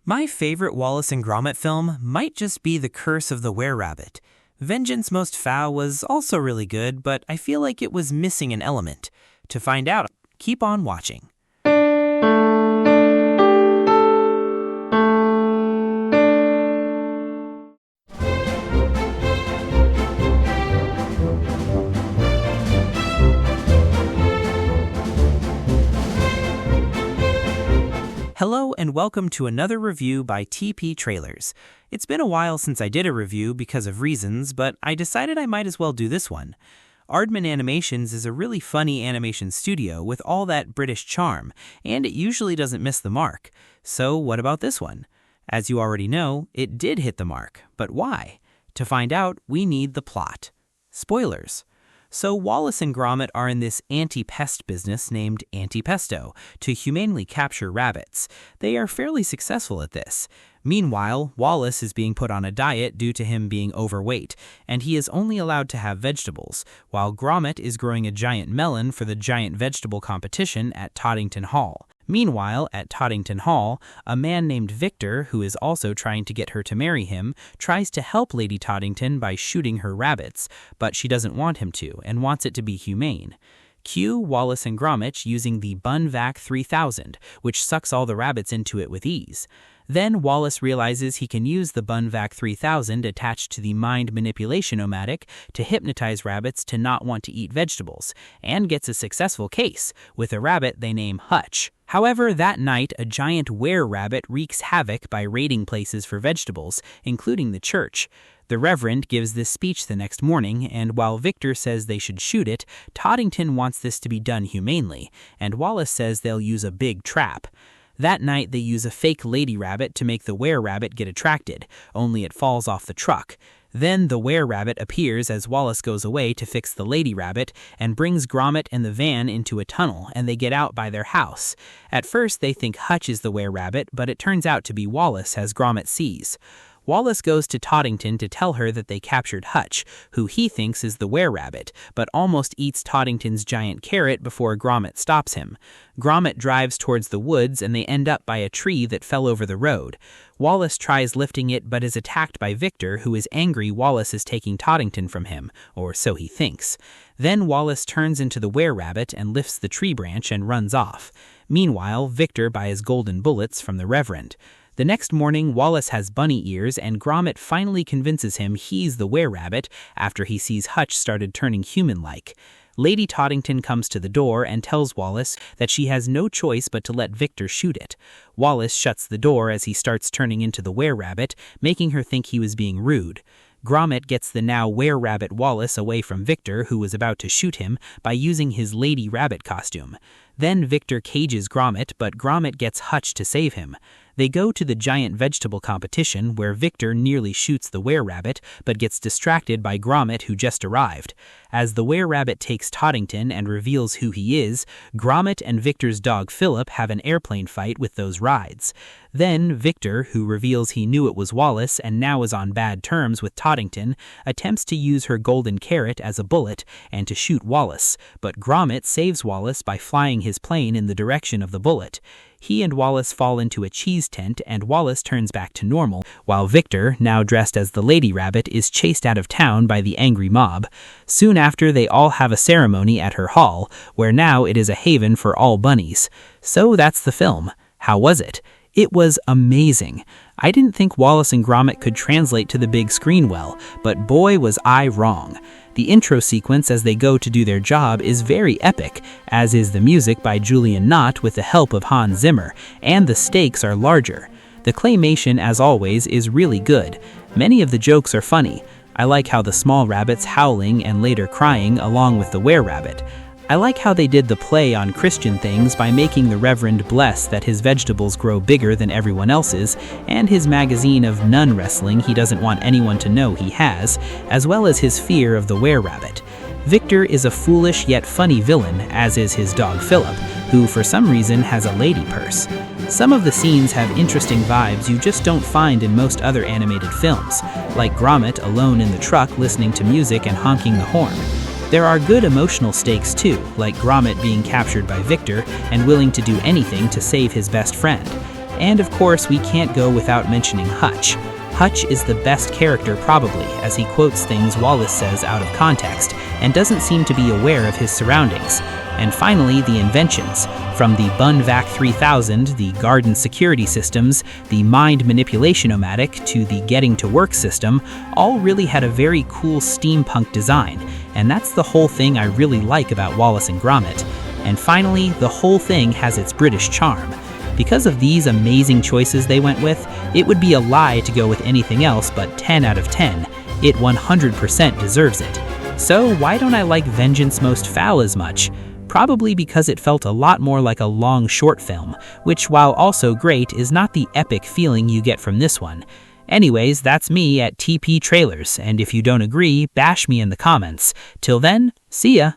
My favorite Wallace and Gromit film might just be The Curse of the Were-Rabbit. Vengeance Most Foul was also really good, but I feel like it was missing an element. To find out, keep on watching. Hello and welcome to another review by TP Trailers. It's been a while since I did a review because of reasons, but I decided I might as well do this one. Aardman Animations is a really funny animation studio with all that British charm, and it usually doesn't miss the mark. So what about this one? As you already know, it did hit the mark, but why? To find out, we need the plot. Spoilers. So Wallace and Gromit are in this anti-pest business named Anti-Pesto to humanely capture rabbits. They are fairly successful at this. Meanwhile, Wallace is being put on a diet due to him being overweight, and he is only allowed to have vegetables, while Gromit is growing a giant melon for the giant vegetable competition at Toddington Hall. Meanwhile, at Toddington Hall, a man named Victor, who is also trying to get her to marry him, tries to help Lady Toddington by shooting her rabbits, but she doesn't want him to and wants it to be humane. Cue Wallace and Gromit using the Bunvac 3000, which sucks all the rabbits into it with ease. Then Wallace realizes he can use the Bunvac 3000 attached to the Mind Manipulation-O-Matic to hypnotize rabbits to not want to eat vegetables, and gets a successful case, with a rabbit they name Hutch. However, that night, a giant were-rabbit wreaks havoc by raiding places for vegetables, including the church. The Reverend gives this speech the next morning, and while Victor says they should shoot it, Toddington wants this to be done humanely, and Wallace says they'll use a big trap. That night, they use a fake lady rabbit to make the were-rabbit get attracted, only it falls off the truck. Then the were-rabbit appears as Wallace goes away to fix the lady rabbit and brings Gromit and the van into a tunnel, and they get out by their house. At first, they think Hutch is the were-rabbit, but it turns out to be Wallace, as Gromit sees. Wallace goes to Toddington to tell her that they captured Hutch, who he thinks is the were-rabbit, but almost eats Toddington's giant carrot before Gromit stops him. Gromit drives towards the woods and they end up by a tree that fell over the road. Wallace tries lifting it but is attacked by Victor, who is angry Wallace is taking Toddington from him, or so he thinks. Then Wallace turns into the were-rabbit and lifts the tree branch and runs off. Meanwhile, Victor buys golden bullets from the Reverend. The next morning, Wallace has bunny ears, and Gromit finally convinces him he's the were-rabbit after he sees Hutch started turning human-like. Lady Toddington comes to the door and tells Wallace that she has no choice but to let Victor shoot it. Wallace shuts the door as he starts turning into the were-rabbit, making her think he was being rude. Gromit gets the now were-rabbit Wallace away from Victor, who was about to shoot him, by using his lady rabbit costume. Then Victor cages Gromit, but Gromit gets Hutch to save him. They go to the giant vegetable competition where Victor nearly shoots the were-rabbit, but gets distracted by Gromit, who just arrived. As the were-rabbit takes Toddington and reveals who he is, Gromit and Victor's dog Philip have an airplane fight with those rides. Then Victor, who reveals he knew it was Wallace and now is on bad terms with Toddington, attempts to use her golden carrot as a bullet and to shoot Wallace, but Gromit saves Wallace by flying his plane in the direction of the bullet. He and Wallace fall into a cheese tent and Wallace turns back to normal, while Victor, now dressed as the lady rabbit, is chased out of town by the angry mob. Soon after, they all have a ceremony at her hall, where now it is a haven for all bunnies. So that's the film. How was it? It was amazing. I didn't think Wallace and Gromit could translate to the big screen well, but boy was I wrong. The intro sequence as they go to do their job is very epic, as is the music by Julian Knott with the help of Hans Zimmer, and the stakes are larger. The claymation, as always, is really good. Many of the jokes are funny. I like how the small rabbit's howling and later crying along with the were-rabbit. I like how they did the play on Christian things by making the Reverend bless that his vegetables grow bigger than everyone else's, and his magazine of nun wrestling he doesn't want anyone to know he has, as well as his fear of the were-rabbit. Victor is a foolish yet funny villain, as is his dog Philip, who for some reason has a lady purse. Some of the scenes have interesting vibes you just don't find in most other animated films, like Gromit alone in the truck listening to music and honking the horn. There are good emotional stakes too, like Gromit being captured by Victor and willing to do anything to save his best friend. And of course, we can't go without mentioning Hutch. Hutch is the best character probably, as he quotes things Wallace says out of context and doesn't seem to be aware of his surroundings. And finally, the inventions. From the Bunvac 3000, the garden security systems, the mind manipulation-o-matic, to the getting to work system, all really had a very cool steampunk design. And that's the whole thing I really like about Wallace and Gromit. And finally, the whole thing has its British charm. Because of these amazing choices they went with, it would be a lie to go with anything else but 10 out of 10. It 100% deserves it. So why don't I like Vengeance Most Foul as much? Probably because it felt a lot more like a long short film, which while also great is not the epic feeling you get from this one. Anyways, that's me at TP Trailers, and if you don't agree, bash me in the comments. Till then, see ya!